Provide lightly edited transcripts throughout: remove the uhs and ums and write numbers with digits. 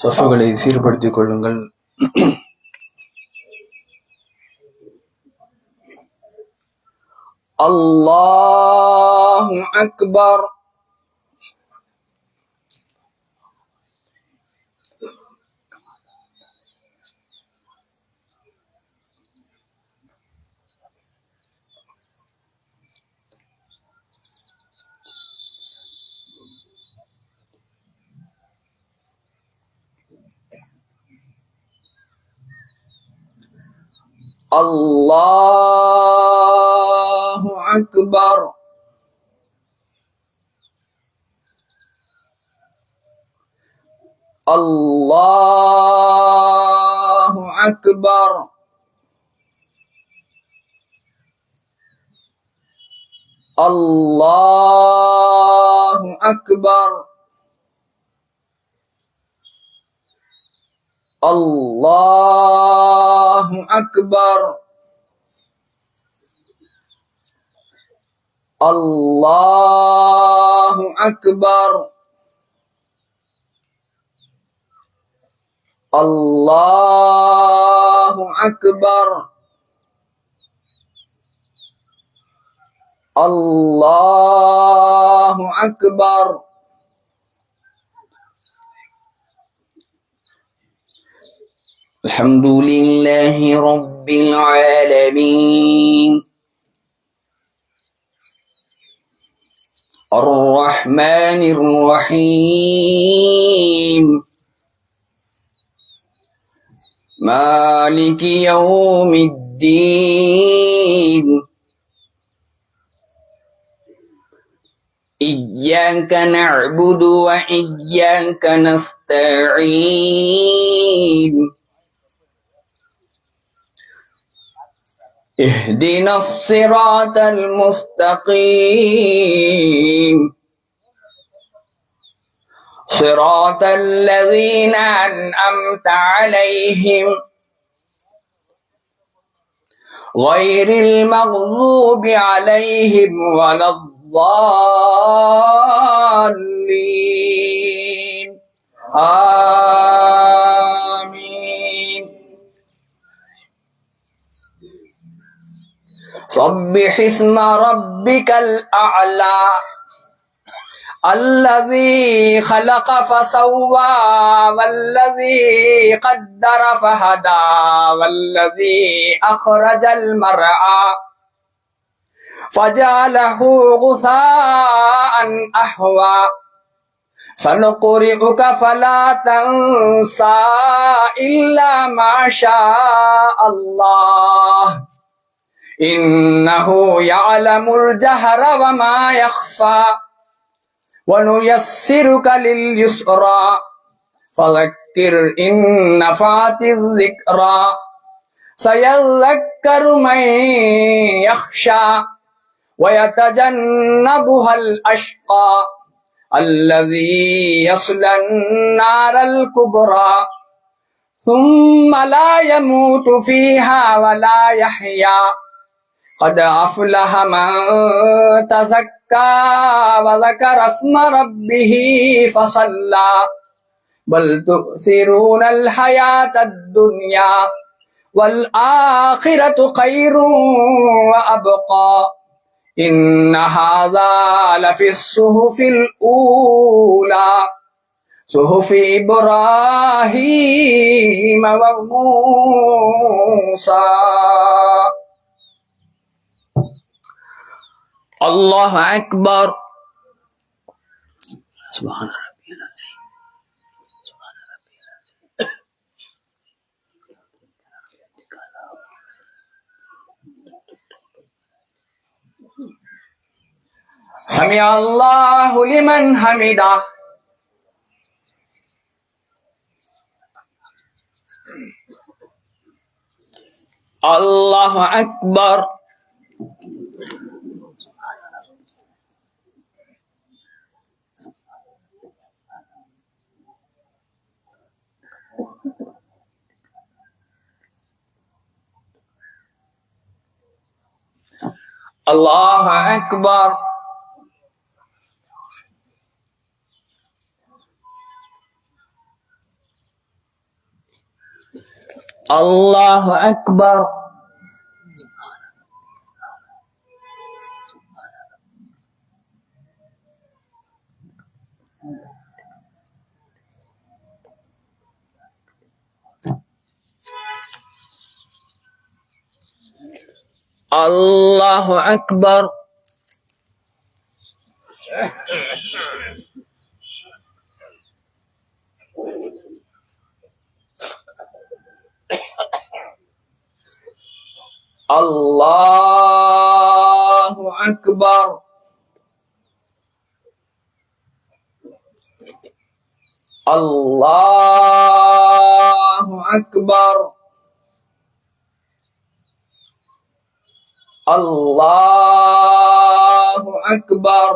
சஃபுகளை சீர்படுத்திக் கொள்ளுங்கள். அல்லாஹு Akbar. Allahu Akbar. Allahu Akbar. Allahu Akbar. Allahu Akbar. Allahu Akbar. Allahu Akbar. Allahu Akbar. Alhamdulillahi Rabbil Alamin. Ar-Rahmanir Rahim. Maliki Yawmiddin. Iyyaka na'budu wa iyyaka nasta'in. اهدنا الصراط المستقيم صراط الذين أنعمت عليهم غير المغضوب عليهم ولا الضالين. آمين. سبح اسم ربك الأعلى الذي خلق فسوى والذي قدر فهدى والذي أخرج المرعى فجعله غثاء أحوى سنقرئك فلا تنسى إلا ما شاء الله إنه يعلم الجهر وما يخفى ونيسرك لليسرى فذكر إن نفعت الذكرى سيذكر من يخشى ويتجنبها الأشقى الذي يصلى النار الكبرى ثم لا يموت فيها ولا يحيا قد أفلح من تزكى وذكر اسم ربه فصلى بل تؤثرون الحياة الدنيا والآخرة خير وأبقى إن هذا لفي الصحف الأولى صحف إبراهيم وموسى. اللہ اکبر. سبحان ربی العظیم. سمع اللہ لمن حمدہ. اللہ اکبر. اللہ اکبر. اللہ اکبر. اللہ اکبر. اللہ اکبر. اللہ اکبر. اللہ اکبر.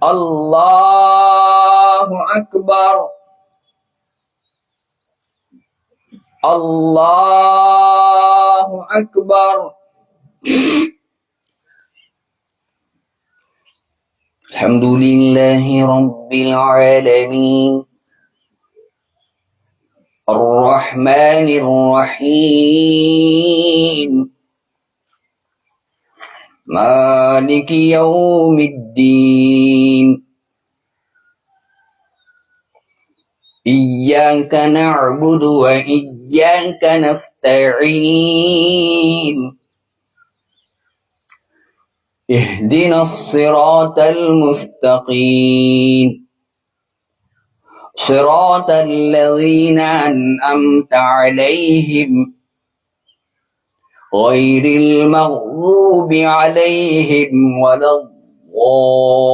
اللہ اکبر. اللہ اکبر. الحمد للہ رب العالمین الرحمن الرحیم مالک یوم الدین إياك نعبد وإياك نستعين اهدنا الصراط المستقيم صراط الذين أنعمت عليهم غير المغضوب عليهم ولا الضالين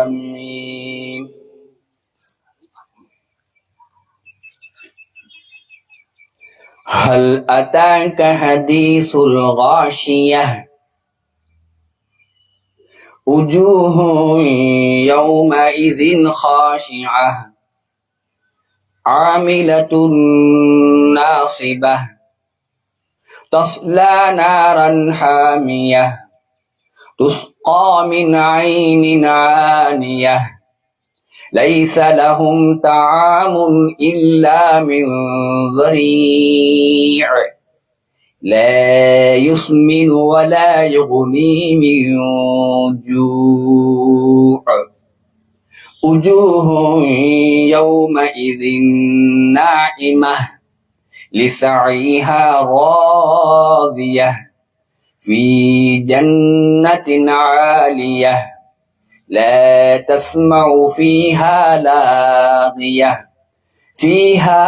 آمين. هل أتاك حديث الغاشية وجوه يومئذ خاشعة عاملة ناصبة تصلى نارا حامية تسقى من عين عانية ليس لهم طعام إلا من ضريع لا يسمن ولا يغني من جوع وجوه يومئذ ناعمة لسعيها راضية في جنة عالية لا تسمع فيها لاغية فيها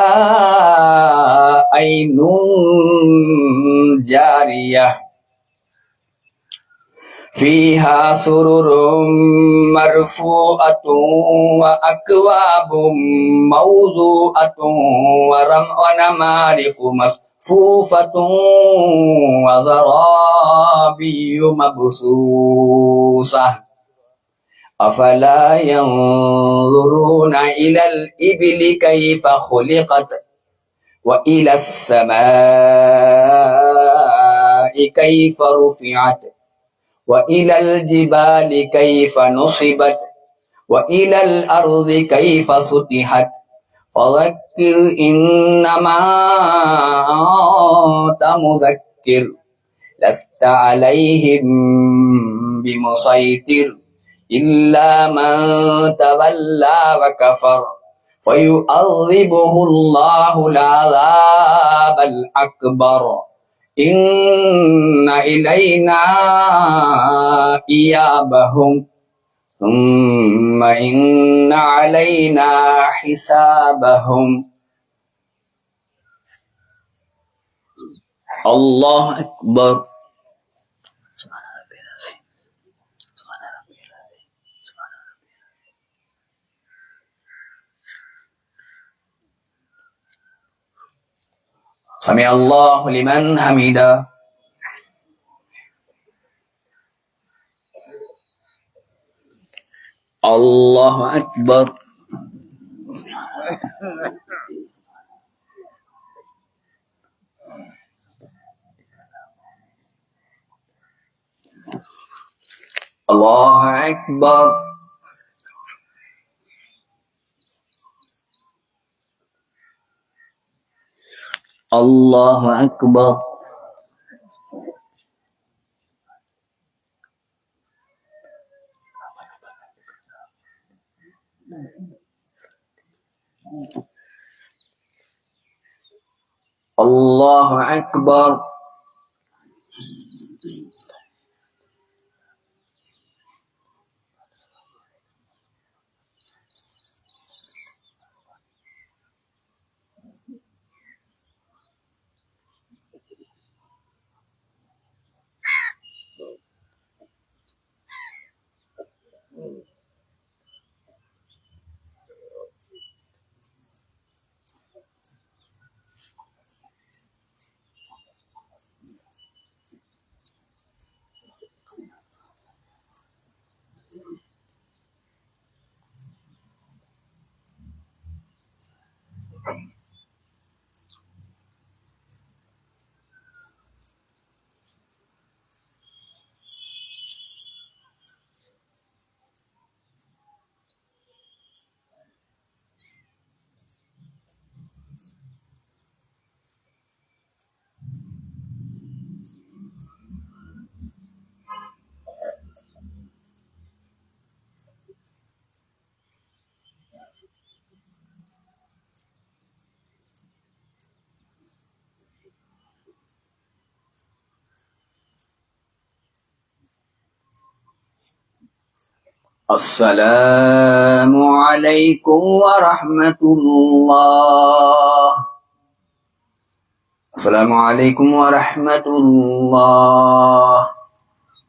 عين جارية فيها سرر مرفوعة وأكواب موضوعة ونمارق مصفوفة وزرابي مبثوثة أفلا ينظرون إلى الإبل كيف خلقت وإلى السماء كيف رفعت وإلى الجبال كيف نصبت وإلى الأرض كيف سطحت فذكر إنما أنت مذكر لست عليهم بمسيطر إلا من تولى وكفر فيعذبه الله العذاب الأكبر إن إلينا إيابهم ثم إن علينا حسابهم. الله أكبر. سمع الله لمن حمده. الله أكبر. الله أكبر. الله أكبر. الله أكبر. السلام عليكم ورحمة الله. السلام عليكم ورحمة الله.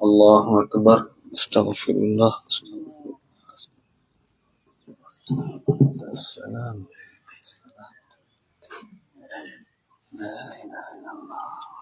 الله أكبر. استغفر الله. السلام. لا إله إلا الله.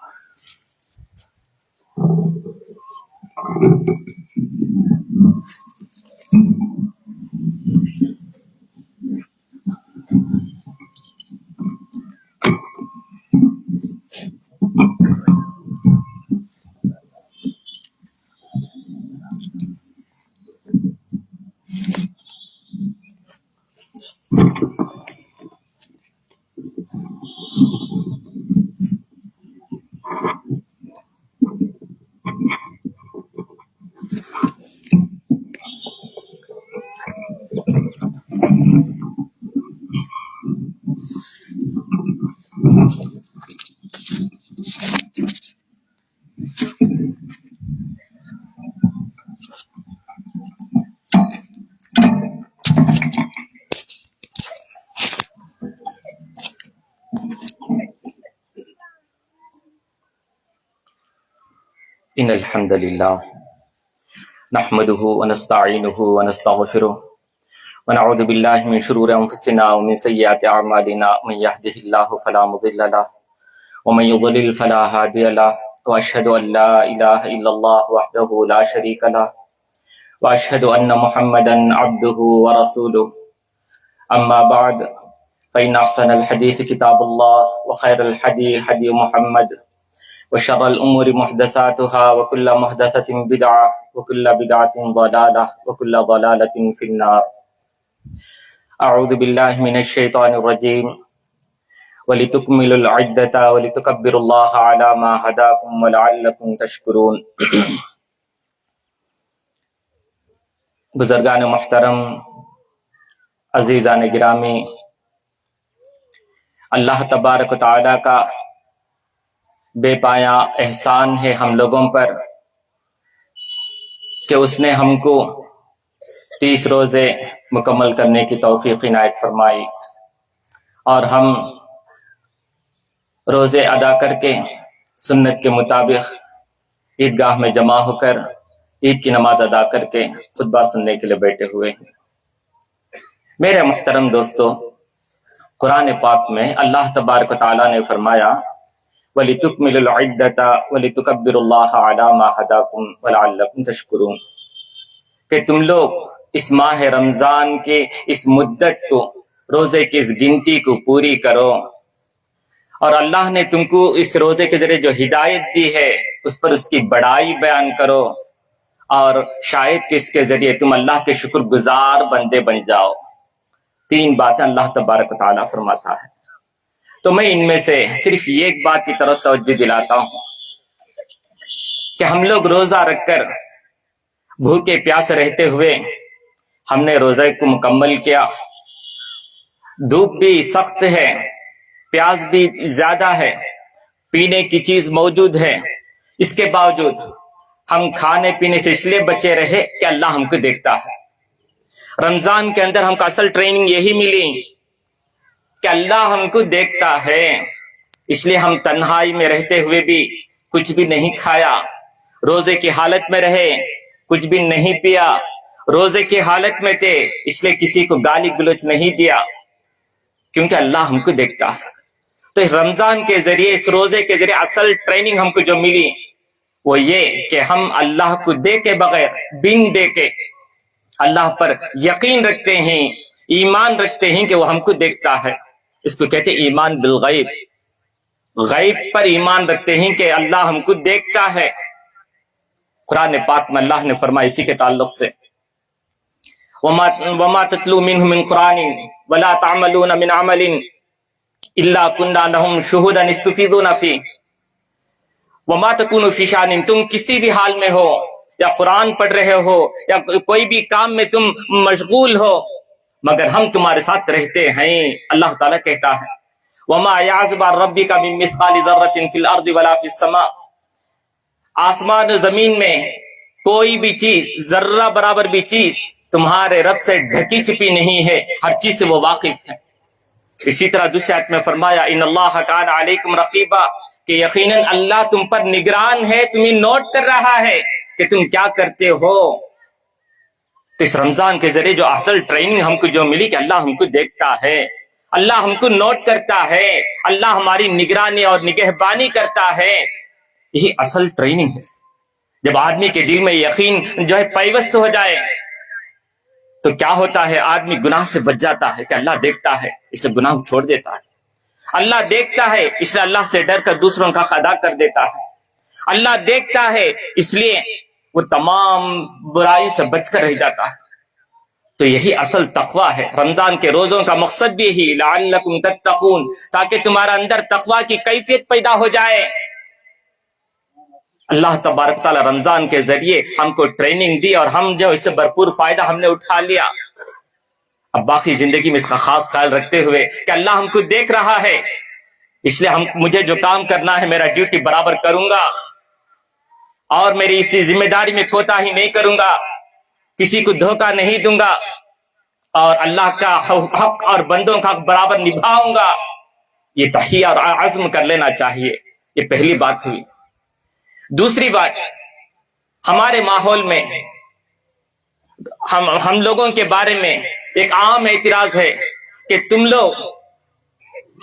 إن الحمد لله نحمده ونستعينه ونستغفره ونعوذ بالله من شرور أنفسنا ومن سيئات أعمالنا من يهده الله فلا مضل له ومن يضلل فلا هادي له وأشهد أن لا إله إلا الله وحده لا شريك له وأشهد أن محمدا عبده ورسوله أما بعد فإن أحسن الحديث كتاب الله وخير الحدي حدي محمد وشر الأمور محدثاتها وكل محدثة بدعة وكل بدعة ضلالة وكل ضلالة في النار. أعوذ بالله من الشيطان الرجيم. وَلِتُكْمِلُوا الْعِدَّةَ وَلِتُكَبِّرُوا اللَّهَ عَلَى مَا هَدَاكُمْ وَلَعَلَّكُمْ تَشْكُرُونَ. بزرگان محترم، عزیزان گرامی، اللہ تبارک و تعالیٰ کا بے پایا احسان ہے ہم لوگوں پر کہ اس نے ہم کو 30 روزے مکمل کرنے کی توفیق عنایت فرمائی اور ہم روزے ادا کر کے سنت کے مطابق عیدگاہ میں جمع ہو کر عید کی نماز ادا کر کے خطبہ سننے کے لیے بیٹھے ہوئے ہیں۔ میرے محترم دوستو، قرآن پاک میں اللہ تبارک و تعالیٰ نے فرمایا وَلِتُكْمِلُوا الْعِدَّةَ وَلِتُكَبِّرُوا اللَّهَ عَلَى مَا هَدَاكُمْ وَلَعَلَّكُمْ تَشْكُرُونَ، کہ تم لوگ اس ماہ رمضان کی اس مدت کو، روزے کی اس گنتی کو پوری کرو، اور اللہ نے تم کو اس روزے کے ذریعے جو ہدایت دی ہے اس پر اس کی بڑائی بیان کرو، اور شاید کہ اس کے ذریعے تم اللہ کے شکر گزار بندے بن جاؤ۔ 3 باتیں اللہ تبارک و تعالیٰ فرماتا ہے۔ تو میں ان میں سے صرف ایک بات کی طرف توجہ دلاتا ہوں کہ ہم لوگ روزہ رکھ کر بھوکے پیاس رہتے ہوئے ہم نے روزے کو مکمل کیا، دھوپ بھی سخت ہے، پیاس بھی زیادہ ہے، پینے کی چیز موجود ہے، اس کے باوجود ہم کھانے پینے سے اس لیے بچے رہے کہ اللہ ہم کو دیکھتا ہے۔ رمضان کے اندر ہم کو اصل ٹریننگ یہی ملی کہ اللہ ہم کو دیکھتا ہے، اس لیے ہم تنہائی میں رہتے ہوئے بھی کچھ بھی نہیں کھایا، روزے کی حالت میں رہے کچھ بھی نہیں پیا، روزے کی حالت میں تھے اس لیے کسی کو گالی گلوچ نہیں دیا، کیونکہ اللہ ہم کو دیکھتا ہے۔ تو اس رمضان کے ذریعے، اس روزے کے ذریعے اصل ٹریننگ ہم کو جو ملی وہ یہ کہ ہم اللہ کو دیکھے بغیر، بن دیکھے اللہ پر یقین رکھتے ہیں، ایمان رکھتے ہیں کہ وہ ہم کو دیکھتا ہے۔ اس کو کہتے ہیں ایمان بالغیب، غیب پر ایمان رکھتے ہیں کہ اللہ ہم کو دیکھتا ہے۔ قرآن پاک میں اللہ نے فرمایا اسی کے تعلق سے وَمَا تَتْلُو مِنْهُ مِنْ قُرْآنٍ وَلَا تَعْمَلُونَ مِنْ عَمَلٍ إِلَّا كُنَّا لَهُمْ شُهُودًا يَسْتَفِيضُونَ فِيهِ وَمَا تَكُونُ فِي شَأْنٍ، تم کسی بھی حال میں ہو، یا قرآن پڑھ رہے ہو یا کوئی بھی کام میں تم مشغول ہو، مگر ہم تمہارے ساتھ رہتے ہیں۔ اللہ تعالیٰ کہتا ہے وَمَا يَعْزُبُ عَن رَبِّكَ مِن مِّثْقَالِ ذَرَّةٍ فِي الْأَرْضِ وَلَا فِي السَّمَاءِ، آسمان و زمین میں کوئی بھی چیز، ذرہ برابر بھی چیز تمہارے رب سے ڈھکی چھپی نہیں ہے، ہر چیز سے وہ واقف ہے۔ اسی طرح دوسری آیت میں فرمایا ان اللہ کان علیکم رقیبا، کہ یقیناً اللہ تم پر نگران ہے، تمہیں نوٹ کر رہا ہے کہ تم کیا کرتے ہو۔ تو اس رمضان کے ذریعے جو اصل ٹریننگ ہم کو جو ملی کہ اللہ ہم کو دیکھتا ہے، اللہ ہم کو نوٹ کرتا ہے، اللہ ہماری نگرانی اور نگہبانی کرتا ہے، یہی اصل ٹریننگ ہے۔ جب آدمی کے دل میں یقین جو ہے پیوست ہو جائے تو کیا ہوتا ہے، آدمی گناہ سے بچ جاتا ہے کہ اللہ دیکھتا ہے، اس لیے گناہ چھوڑ دیتا ہے۔ اللہ دیکھتا ہے اس لیے اللہ سے ڈر کر دوسروں کا حق ادا کر دیتا ہے۔ اللہ دیکھتا ہے اس لیے وہ تمام برائی سے بچ کر رہ جاتا ہے۔ تو یہی اصل تقوی ہے۔ رمضان کے روزوں کا مقصد بھی یہی لعلکم تتقون، تاکہ تمہارا اندر تقوی کی کیفیت پیدا ہو جائے۔ اللہ تبارک تعالیٰ رمضان کے ذریعے ہم کو ٹریننگ دی اور ہم جو اس سے بھرپور فائدہ ہم نے اٹھا لیا۔ اب باقی زندگی میں اس کا خاص خیال رکھتے ہوئے کہ اللہ ہم کو دیکھ رہا ہے، اس لیے مجھے جو کام کرنا ہے میرا ڈیوٹی برابر کروں گا، اور میری اسی ذمہ داری میں کوتاہی نہیں کروں گا، کسی کو دھوکہ نہیں دوں گا، اور اللہ کا حق اور بندوں کا حق برابر نبھاؤں گا۔ یہ تحیہ اور عزم کر لینا چاہیے۔ یہ پہلی بات ہوئی۔ دوسری بات، ہمارے ماحول میں ہم لوگوں کے بارے میں ایک عام اعتراض ہے کہ تم لوگ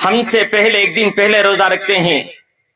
ہم سے پہلے ایک دن پہلے روزہ رکھتے ہیں،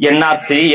NRC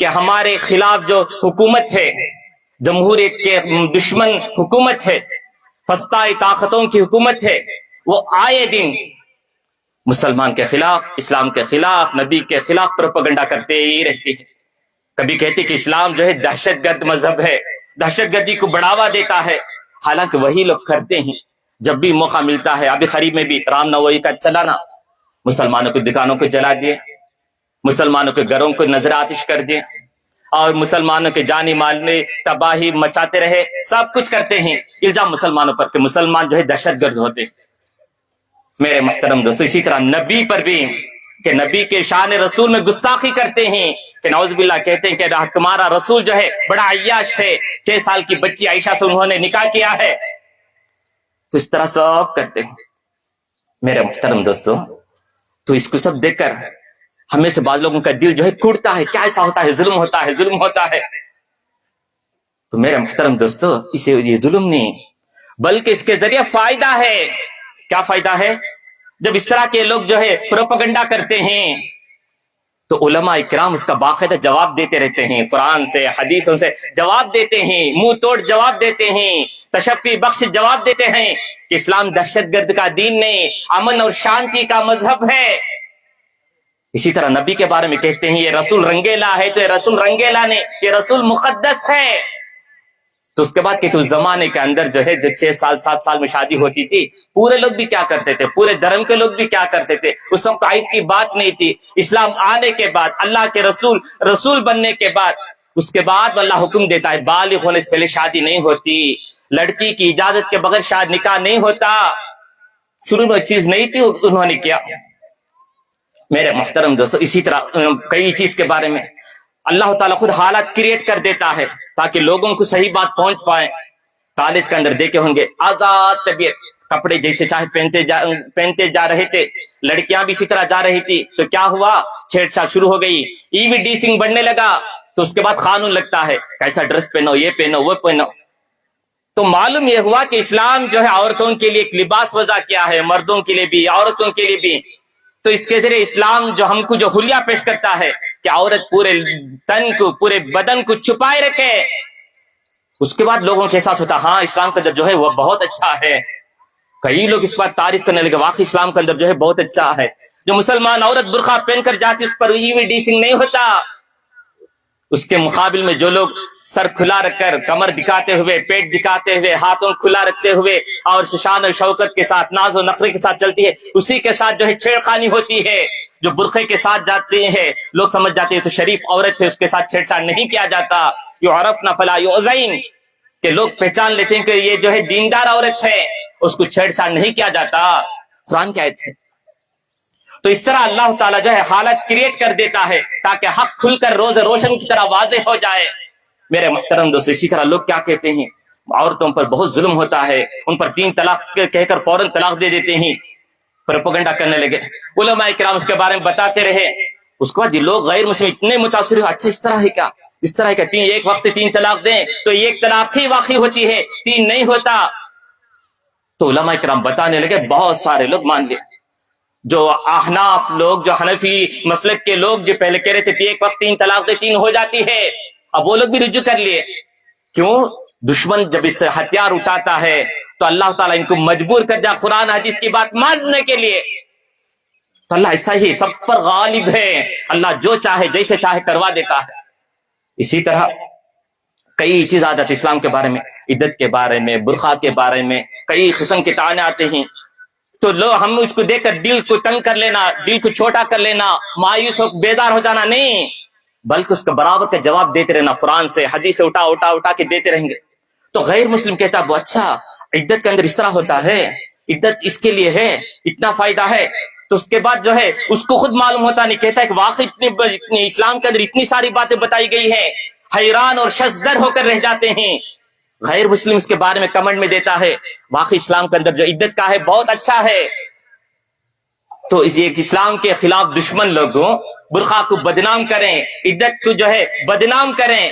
کہ ہمارے خلاف جو حکومت ہے، جمہوریت کے دشمن حکومت ہے، فسطائی طاقتوں کی حکومت ہے، وہ آئے دن مسلمان کے خلاف، اسلام کے خلاف، نبی کے خلاف پروپیگنڈا کرتے ہی رہتی ہے۔ کبھی کہتے کہ اسلام جو ہے دہشت گرد مذہب ہے، دہشت گردی کو بڑھاوا دیتا ہے، حالانکہ وہی لوگ کرتے ہیں۔ جب بھی موقع ملتا ہے، ابھی قریب میں بھی رام نومی کا چلانا، مسلمانوں کی دکانوں کو جلا دیے، مسلمانوں کے گھروں کو نظر آتش کر دیے، اور مسلمانوں کے جانی مال میں تباہی مچاتے رہے، سب کچھ کرتے ہیں، الزام مسلمانوں پر کہ مسلمان جو ہے دہشت گرد ہوتے ہیں۔ میرے محترم دوستو، اسی طرح نبی پر بھی کہ نبی کے شان رسول میں گستاخی کرتے ہیں، کہ نعوذ باللہ کہتے ہیں کہ تمہارا رسول جو ہے بڑا عیاش ہے، 6 سال کی بچی عائشہ سے انہوں نے نکاح کیا ہے، تو اس طرح سب کرتے ہیں۔ میرے محترم دوستو، تو اس کو سب دیکھ کر ہمیں سے بعض لوگوں کا دل جو ہے ٹوٹتا ہے، کیا ایسا ہوتا ہے، ظلم ہوتا ہے، ظلم ہوتا ہے۔ تو میرے محترم دوستو، اسے یہ ظلم نہیں بلکہ اس کے ذریعے فائدہ ہے۔ کیا فائدہ ہے؟ جب اس طرح کے لوگ جو ہے پروپیگنڈا کرتے ہیں تو علماء اکرام اس کا باقاعدہ جواب دیتے رہتے ہیں، قرآن سے حدیثوں سے جواب دیتے ہیں، منہ توڑ جواب دیتے ہیں، تشفی بخش جواب دیتے ہیں کہ اسلام دہشت گرد کا دین نہیں، امن اور شانتی کا مذہب ہے۔ اسی طرح نبی کے بارے میں کہتے ہیں یہ رسول رنگیلا ہے، تو یہ رسول رنگیلا نہیں، یہ رسول مقدس ہے۔ تو اس کے بعد کہ اس زمانے کے اندر جو ہے جو 6 سال 7 سال میں شادی ہوتی تھی، پورے لوگ بھی کیا کرتے تھے، پورے دھرم کے لوگ بھی کیا کرتے تھے، اس وقت عیب کی بات نہیں تھی۔ اسلام آنے کے بعد، اللہ کے رسول بننے کے بعد، اس کے بعد اللہ حکم دیتا ہے بالغ ہونے سے پہلے شادی نہیں ہوتی، لڑکی کی اجازت کے بغیر شاید نکاح نہیں ہوتا۔ شروع میں چیز نہیں تھی، انہوں نے کیا۔ میرے محترم دوستو، اسی طرح کئی چیز کے بارے میں اللہ تعالیٰ خود حالات کریٹ کر دیتا ہے تاکہ لوگوں کو صحیح بات پہنچ پائے۔ کالج کے اندر دیکھے ہوں گے آزاد طبیعت، کپڑے جیسے چاہے پہنتے جا رہے تھے، لڑکیاں بھی اسی طرح جا رہی تھی، تو کیا ہوا، چھیڑ چھاڑ شروع ہو گئی، ای وی ڈیسنگ بڑھنے لگا، تو اس کے بعد قانون لگتا ہے کیسا ڈریس پہنو، یہ پہنو، وہ پہنو۔ تو معلوم یہ ہوا کہ اسلام جو ہے عورتوں کے لیے ایک لباس وضع کیا ہے، مردوں کے لیے بھی، عورتوں کے لیے بھی۔ تو اس کے ذریعے اسلام جو ہم کو جو حلیہ پیش کرتا ہے کہ عورت پورے تن کو، پورے بدن کو چھپائے رکھے، اس کے بعد لوگوں کے احساس ہوتا ہاں اسلام کا اندر جو ہے وہ بہت اچھا ہے۔ کئی لوگ اس بات تعریف کرنے لگے واقعی اسلام کا اندر جو ہے بہت اچھا ہے، جو مسلمان عورت برقع پہن کر جاتی اس پر ای وی ڈیسنگ نہیں ہوتا۔ اس کے مقابل میں جو لوگ سر کھلا رکھ کر، کمر دکھاتے ہوئے، پیٹ دکھاتے ہوئے، ہاتھوں کھلا رکھتے ہوئے اور شان و شوکت کے ساتھ، ناز و نخرے کے ساتھ چلتی ہے، اسی کے ساتھ جو ہے چھیڑ خانی ہوتی ہے۔ جو برقعے کے ساتھ جاتے ہیں لوگ سمجھ جاتے ہیں تو شریف عورت ہے، اس کے ساتھ چھیڑ چھاڑ نہیں کیا جاتا۔ یعرفن فلا یؤذین، کہ لوگ پہچان لیتے ہیں کہ یہ جو ہے دیندار عورت ہے، اس کو چھیڑ چھاڑ نہیں کیا جاتا۔ قرآن کی آیت ہے۔ تو اس طرح اللہ تعالیٰ جو ہے حالت کریٹ کر دیتا ہے تاکہ حق کھل کر روز روشن کی طرح واضح ہو جائے۔ میرے محترم دوست، اسی طرح لوگ کیا کہتے ہیں، عورتوں پر بہت ظلم ہوتا ہے، ان پر 3 طلاق کہہ کر فوراً طلاق دے دیتے ہیں، پروپیگنڈا کرنے لگے۔ علماء کرام اس کے بارے میں بتاتے رہے، اس کے بعد یہ لوگ غیر مسلم اتنے متاثر ہوئے، اچھا اس طرح ہے کیا، اس طرح ہے کیا، ایک وقت 3 طلاق دیں تو 1 طلاق ہی واقع ہوتی ہے، 3 نہیں ہوتا۔ تو علماء کرام بتانے لگے، بہت سارے لوگ مان لیے، جو احناف لوگ، جو حنفی مسلک کے لوگ جو پہلے کہہ رہے تھے ایک وقت 3 طلاق دے 3 ہو جاتی ہے، اب وہ لوگ بھی رجوع کر لیے۔ کیوں؟ دشمن جب اس سے ہتھیار اٹھاتا ہے تو اللہ تعالیٰ ان کو مجبور کر دیا قرآن حدیث کی بات ماننے کے لیے۔ تو اللہ ایسا ہی سب پر غالب ہے، اللہ جو چاہے جیسے چاہے کروا دیتا ہے۔ اسی طرح کئی چیز عادت اسلام کے بارے میں، عدت کے بارے میں، برقع کے بارے میں کئی قسم کے طعنے آتے ہیں، تو لو ہم اس کو دیکھ کر دل کو تنگ کر لینا، دل کو چھوٹا کر لینا، مایوس ہو بیدار ہو جانا نہیں، بلکہ اس کا برابر کا جواب دیتے رہنا، قرآن سے حدیث سے اٹھا کے دیتے رہیں گے۔ تو غیر مسلم کہتا ہے اچھا عدت کے اندر اس طرح ہوتا ہے، عدت اس کے لیے ہے، اتنا فائدہ ہے، تو اس کے بعد جو ہے اس کو خود معلوم ہوتا نہیں، کہتا ہے کہ واقعی اتنی اسلام کے اندر اتنی ساری باتیں بتائی گئی ہیں، حیران اور شزدر ہو کر رہ جاتے ہیں۔ غیر مسلم اس کے بارے میں کمنٹ میں دیتا ہے واقعی اسلام کے اندر جو عدت کا ہے بہت اچھا ہے۔ تو ایک اسلام کے خلاف دشمن لوگوں برقع کو بدنام کریں، عدت کو جو ہے بدنام کریں،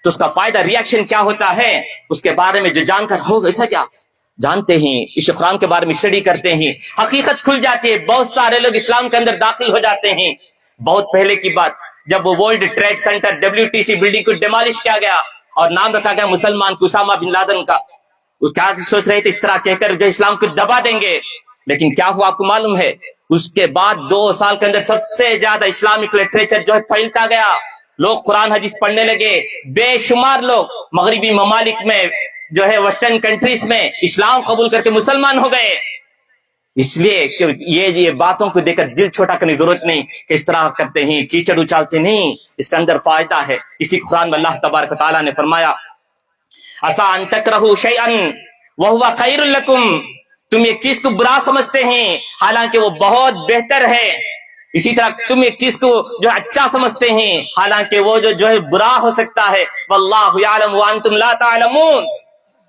تو اس کا فائدہ ریاکشن کیا ہوتا ہے اس کے بارے میں جو جان کر ہوگا، ایسا کیا جانتے ہیں، اس قرآن کے بارے میں اسٹڈی کرتے ہیں، حقیقت کھل جاتی ہے، بہت سارے لوگ اسلام کے اندر داخل ہو جاتے ہیں۔ بہت پہلے کی بات، جب وہ world trade centre WTC building کو ڈیمالش کیا گیا اور نام رکھا گیا مسلمان کو اسامہ بن لادن کا، وہ کیا سوچ رہے تھے اس طرح کہہ کر جو اسلام کو دبا دیں گے، لیکن کیا ہوا آپ کو معلوم ہے؟ اس کے بعد 2 سال کے اندر سب سے زیادہ اسلامک لٹریچر جو ہے پھیلتا گیا، لوگ قرآن حدیث پڑھنے لگے، بے شمار لوگ مغربی ممالک میں جو ہے ویسٹرن کنٹریز میں اسلام قبول کر کے مسلمان ہو گئے۔ اس لیے کہ یہ باتوں کو دیکھ کر دل چھوٹا کرنے کی ضرورت نہیں کہ اس طرح کرتے ہیں کیچڑ اچالتے نہیں، اس کے اندر فائدہ ہے۔ اسی قرآن میں اللہ تبارک و تعالیٰ نے فرمایا عسیٰ ان تکرہوا شیئا وہو خیر لکم، تم ایک چیز کو برا سمجھتے ہیں حالانکہ وہ بہت بہتر ہے، اسی طرح تم ایک چیز کو جو اچھا سمجھتے ہیں حالانکہ وہ جو ہے برا ہو سکتا ہے، واللہ یعلم وانتم لا تعلمون،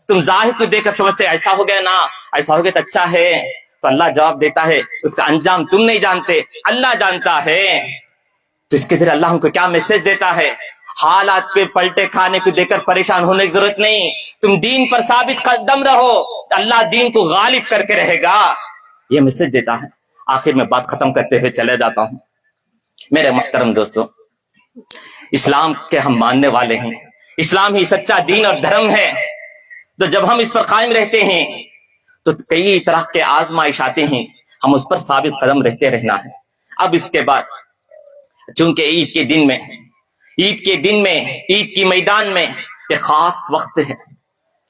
تم ظاہر کو دیکھ کر سمجھتے ایسا ہو گیا نا، ایسا ہو گیا تو اچھا ہے، تو اللہ جواب دیتا ہے اس کا انجام تم نہیں جانتے، اللہ جانتا ہے۔ تو اس کے ذریعے اللہ ہم کو کیا میسج دیتا ہے؟ حالات پہ پلٹے کھانے کو دیکھ کر پریشان ہونے کی ضرورت نہیں، تم دین پر ثابت قدم رہو، اللہ دین کو غالب کر کے رہے گا، یہ میسج دیتا ہے۔ آخر میں بات ختم کرتے ہوئے چلے جاتا ہوں۔ میرے محترم دوستو، اسلام کے ہم ماننے والے ہیں، اسلام ہی سچا دین اور دھرم ہے، تو جب ہم اس پر قائم رہتے ہیں تو کئی طرح کے آزمائش آتے ہیں، ہم اس پر ثابت قدم رہتے رہنا ہے۔ اب اس کے بعد چونکہ عید کے دن میں عید کی میدان میں ایک خاص وقت ہے،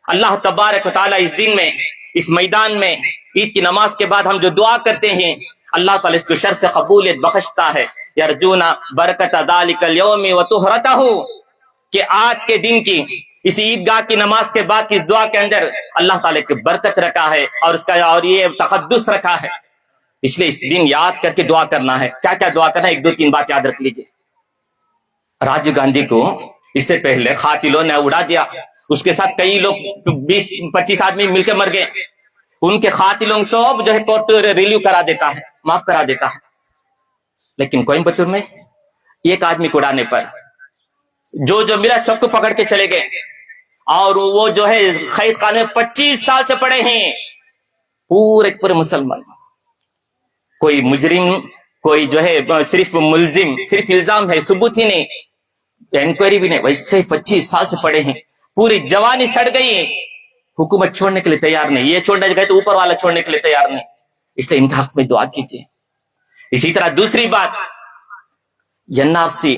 اللہ تبارک و تعالیٰ اس دن میں اس میدان میں عید کی نماز کے بعد ہم جو دعا کرتے ہیں اللہ تعالیٰ اس کو شرف قبولیت بخشتا ہے، یرجون برکت ذالک اليوم وطہرتہ، کہ آج کے دن کی اس عیدگاہ کی نماز کے بعد کی اس دعا کے اندر اللہ تعالیٰ کی برکت رکھا ہے اور یہ تقدس رکھا ہے، اس لیے اس دن یاد کر کے دعا کرنا ہے۔ کیا کیا دعا کرنا ہے؟ 1-2-3 بات یاد رکھ لیجئے۔ راجیو گاندھی کو اس سے پہلے قاتلوں نے اڑا دیا، اس کے ساتھ کئی لوگ 20-25 آدمی مل کے مر گئے، ان کے قاتلوں سب جو ہے کورٹ ریلیو کرا دیتا ہے، معاف کرا دیتا ہے، لیکن کوئمبتور میں ایک آدمی کو اڑانے پر جو ملا سب کو پکڑ کے چلے گئے، اور وہ جو ہے قید خانے میں 25 سال سے پڑے ہیں، پورے مسلمان، کوئی مجرم، کوئی جو ہے صرف ملزم، صرف الزام ہے، ثبوت ہی نہیں، انکوائری بھی نہیں، ویسے 25 سال سے پڑے ہیں، پوری جوانی سڑ گئی، حکومت چھوڑنے کے لیے تیار نہیں، یہ چھوڑنے گئے تو اوپر والا چھوڑنے کے لیے تیار نہیں، اس لیے ان کے حق میں دعا کیجیے۔ اسی طرح دوسری بات، NRC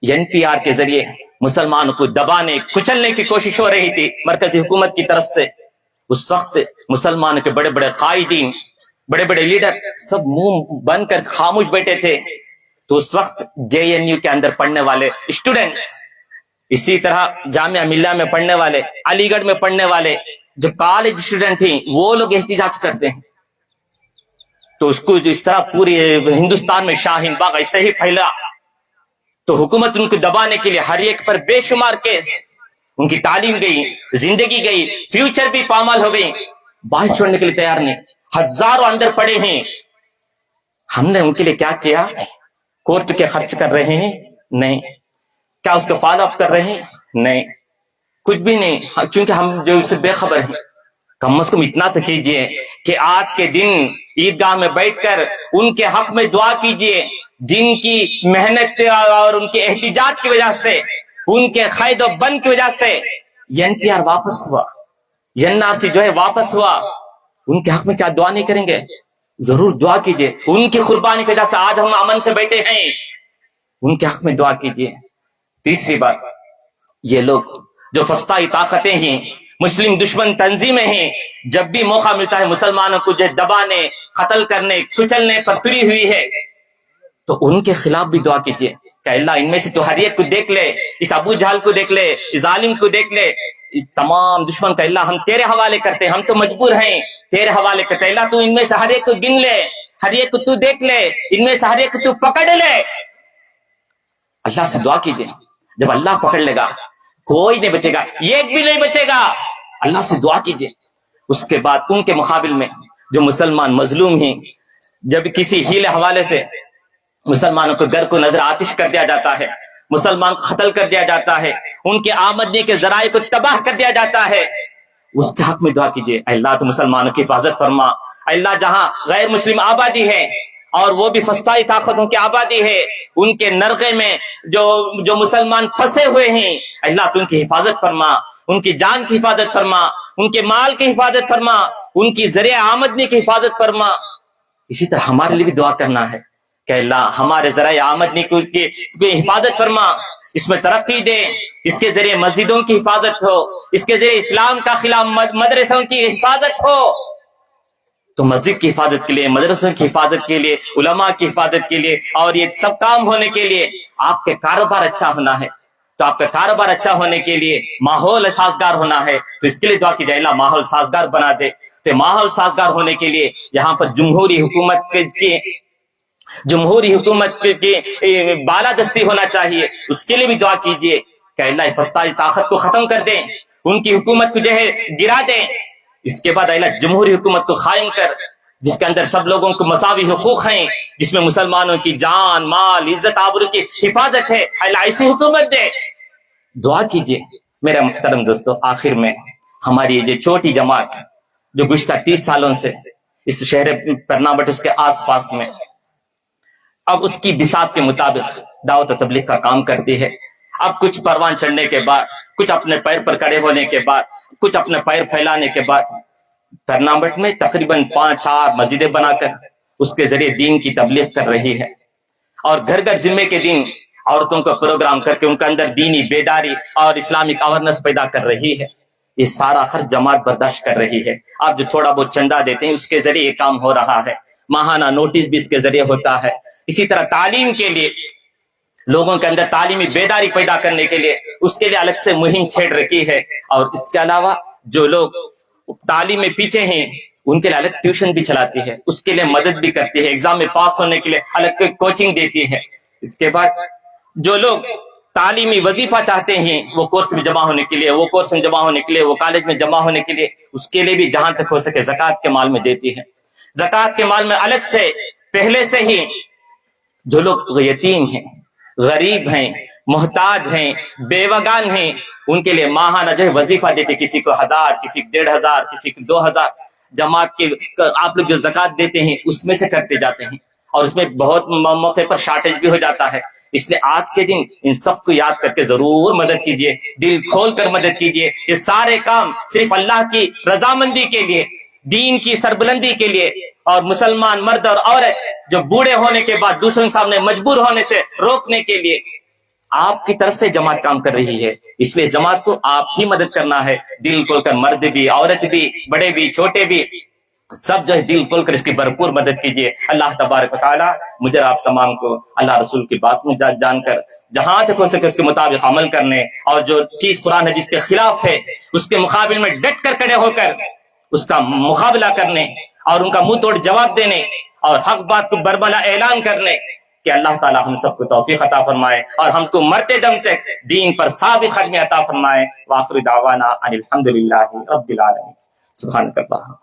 NPR کے ذریعے مسلمانوں کو دبانے کچلنے کی کوشش ہو رہی تھی مرکزی حکومت کی طرف سے، اس وقت مسلمانوں کے بڑے بڑے قائدین، بڑے بڑے لیڈر سب منہ بند کر خاموش بیٹھے تھے، تو اس وقت JNU کے اندر پڑھنے والے اسٹوڈنٹس، اسی طرح جامعہ ملیہ میں پڑھنے والے، علی گڑھ میں پڑھنے والے جو کالج اسٹوڈنٹ ہیں، وہ لوگ احتجاج کرتے ہیں، تو اس کو اس طرح پوری ہندوستان میں شاہین باغ ایسے ہی پھیلا، تو حکومت ان کو دبانے کے لیے ہر ایک پر بے شمار کیس، ان کی تعلیم گئی، زندگی گئی، فیوچر بھی پامال ہو گئی، باہر چھوڑنے کے لیے تیار نہیں، ہزاروں اندر پڑے ہیں۔ ہم نے ان کے لیے کیا کیا؟ کورٹ کے خرچ کر رہے ہیں؟ نہیں۔ کیا اس کو فالو اپ کر رہے ہیں؟ نہیں، کچھ بھی نہیں، چونکہ ہم جو اس سے بے خبر ہیں۔ کم از کم اتنا تو کیجئے کہ آج کے دن عیدگاہ میں بیٹھ کر ان کے حق میں دعا کیجئے، جن کی محنت اور ان کے احتجاج کی وجہ سے، ان کے قید و بند کی وجہ سے NPR واپس ہوا، NRC جو ہے واپس ہوا، ان کے حق میں کیا دعا نہیں کریں گے؟ ضرور دعا کیجئے، ان کی قربانی کی وجہ سے آج ہم امن سے بیٹھے ہیں، ان کے حق میں دعا کیجئے۔ تیسری بات، یہ لوگ جو فسطائی طاقتیں ہیں، مسلم دشمن تنظیمیں ہیں، جب بھی موقع ملتا ہے مسلمانوں کو جو دبانے، قتل کرنے، کچلنے پر تلی ہوئی ہے، تو ان کے خلاف بھی دعا کیجئے کہ اللہ ان میں سے تو ہر ایک کو دیکھ لے، اس ابو جہل کو دیکھ لے، اس ظالم کو دیکھ لے، اس تمام دشمن کا اللہ ہم تیرے حوالے کرتے ہیں، ہم تو مجبور ہیں تیرے حوالے کرتے، اللہ تو ان میں سے ہر ایک کو گن لے، ہر ایک کو تو دیکھ لے، ان میں سے ہر ایک کو تو پکڑ لے۔ اللہ سے دعا کیجئے، جب اللہ پکڑ لے گا کوئی نہیں بچے گا، ایک بھی نہیں بچے گا، اللہ سے دعا کیجئے۔ اس کے بعد ان کے مقابل میں جو مسلمان مظلوم ہیں، جب کسی ہیلے حوالے سے مسلمانوں کو گھر کو نظر آتش کر دیا جاتا ہے، مسلمان کو قتل کر دیا جاتا ہے، ان کے آمدنی کے ذرائع کو تباہ کر دیا جاتا ہے، اس کے حق میں دعا کیجئے، اللہ تو مسلمانوں کی حفاظت فرما، اللہ جہاں غیر مسلم آبادی ہے اور وہ بھی فسطائی طاقتوں کی آبادی ہے، ان کے نرغے میں جو مسلمان پھنسے ہوئے ہیں، اللہ تو ان کی حفاظت فرما، ان کی جان کی حفاظت فرما، ان کے مال کی حفاظت فرما، ان کی ذریعہ آمدنی کی حفاظت فرما۔ اسی طرح ہمارے لیے بھی دعا کرنا ہے کہ اللہ ہمارے ذرائع آمدنی کی حفاظت فرما، اس میں ترقی دے، اس کے ذریعے مسجدوں کی حفاظت ہو، اس کے ذریعے اسلام کا خلاف مدرسوں کی حفاظت ہو۔ تو مسجد کی حفاظت کے لیے، مدرسوں کی حفاظت کے لیے، علماء کی حفاظت کے لیے، اور یہ سب کام ہونے کے لیے آپ کے کاروبار اچھا ہونا ہے۔ تو آپ کا کاروبار اچھا ہونے کے لیے ماحول سازگار ہونا ہے، تو اس کے لیے دعا کی جائے اللہ ماحول سازگار بنا دے۔ تو ماحول سازگار ہونے کے لیے یہاں پر جمہوری حکومت کی بالادستی ہونا چاہیے، اس کے لیے بھی دعا کیجیے کہ اللہ فسادی طاقت کو ختم کر دیں، ان کی حکومت کو جو ہے گرا دیں۔ اس کے بعد اللہ جمہوری حکومت کو قائم کر، جس کے اندر سب لوگوں کو مساوی حقوق ہیں، جس میں مسلمانوں کی جان، مال، عزت، آبرو کی حفاظت ہے، اللہ ایسی حکومت دے۔ دعا کیجیے میرے محترم دوستو۔ آخر میں ہماری یہ چھوٹی جماعت جو گزشتہ 30 سالوں سے اس شہر پرنا بٹ اس کے آس پاس میں اب اس کی بساط کے مطابق دعوت و تبلیغ کا کام کرتی ہے، اب کچھ پروان چڑھنے کے بعد، کچھ اپنے پیر پر کھڑے ہونے کے بعد، کچھ اپنے پیر پھیلانے کے بعد پرنا بٹ میں تقریباً 5-4 مسجدیں بنا کر اس کے ذریعے دین کی تبلیغ کر رہی ہے، اور گھر گھر جمعے کے دن عورتوں کو پروگرام کر کے ان کے اندر دینی بیداری اور اسلامک اویرنس پیدا کر رہی ہے۔ یہ سارا خرچ جماعت برداشت کر رہی ہے۔ آپ جو تھوڑا بہت چندہ دیتے ہیں اس کے ذریعے یہ کام ہو رہا ہے، ماہانہ نوٹس بھی اس کے ذریعے ہوتا ہے۔ اسی طرح تعلیم کے لیے، لوگوں کے اندر تعلیمی بیداری پیدا کرنے کے لیے اس کے لیے الگ سے مہم چھیڑ رکھی ہے، اور اس کے علاوہ جو لوگ تعلیم میں پیچھے ہیں ان کے لیے الگ ٹیوشن بھی چلاتی ہے، اس کے لیے مدد بھی کرتی ہے، ایگزام میں پاس ہونے کے لیے الگ کوچنگ دیتی ہے۔ اس کے بعد جو لوگ تعلیمی وظیفہ چاہتے ہیں وہ کورس میں جمع ہونے کے لیے، وہ کورس میں جمع ہونے کے لیے، وہ کالج میں جمع ہونے کے لیے، اس کے لیے بھی جہاں تک ہو سکے زکوٰۃ کے مال میں دیتی ہے۔ زکوٰۃ کے مال میں الگ سے پہلے سے ہی جو لوگ یتیم ہیں، غریب ہیں، محتاج ہیں، بیوگان ہیں، ان کے لیے ماہانہ جو ہے وظیفہ دیتے، کسی کو 1000، کسی کو 1500، کسی کو 2000 جماعت کے آپ لوگ جو زکوٰۃ دیتے ہیں اس میں سے کرتے جاتے ہیں، اور اس میں بہت موقع پر شارٹیج بھی ہو جاتا ہے۔ اس لیے آج کے دن ان سب کو یاد کر کے ضرور مدد کیجیے، دل کھول کر مدد کیجیے۔ یہ سارے کام صرف اللہ کی رضامندی کے لیے، دین کی سربلندی کے لیے، اور مسلمان مرد اور عورت جو بوڑھے ہونے کے بعد دوسروں کے سامنے مجبور ہونے سے روکنے کے لیے آپ کی طرف سے جماعت کام کر رہی ہے۔ اس لیے جماعت کو آپ ہی مدد کرنا ہے، دل کھول کر، مرد بھی، عورت بھی، بڑے بھی، چھوٹے بھی، سب جو ہے دل کھول کر اس کی بھرپور مدد کیجیے۔ اللہ تبارک و تعالی مجھے آپ تمام کو اللہ رسول کی بات میں جان کر جہاں تک ہو سکے اس کے مطابق عمل کرنے، اور جو چیز قرآن حدیث کے خلاف ہے اس کے مقابل میں ڈٹ کر کھڑے ہو کر اس کا مقابلہ کرنے، اور ان کا منہ توڑ جواب دینے، اور حق بات کو بربلا اعلان کرنے، کہ اللہ تعالی ہم سب کو توفیق عطا فرمائے، اور ہم کو مرتے دم تک دین پر ثابت قدمی عطا فرمائے۔ وآخر دعوانا ان الحمدللہ رب العالمین۔ سبحانک اللہ۔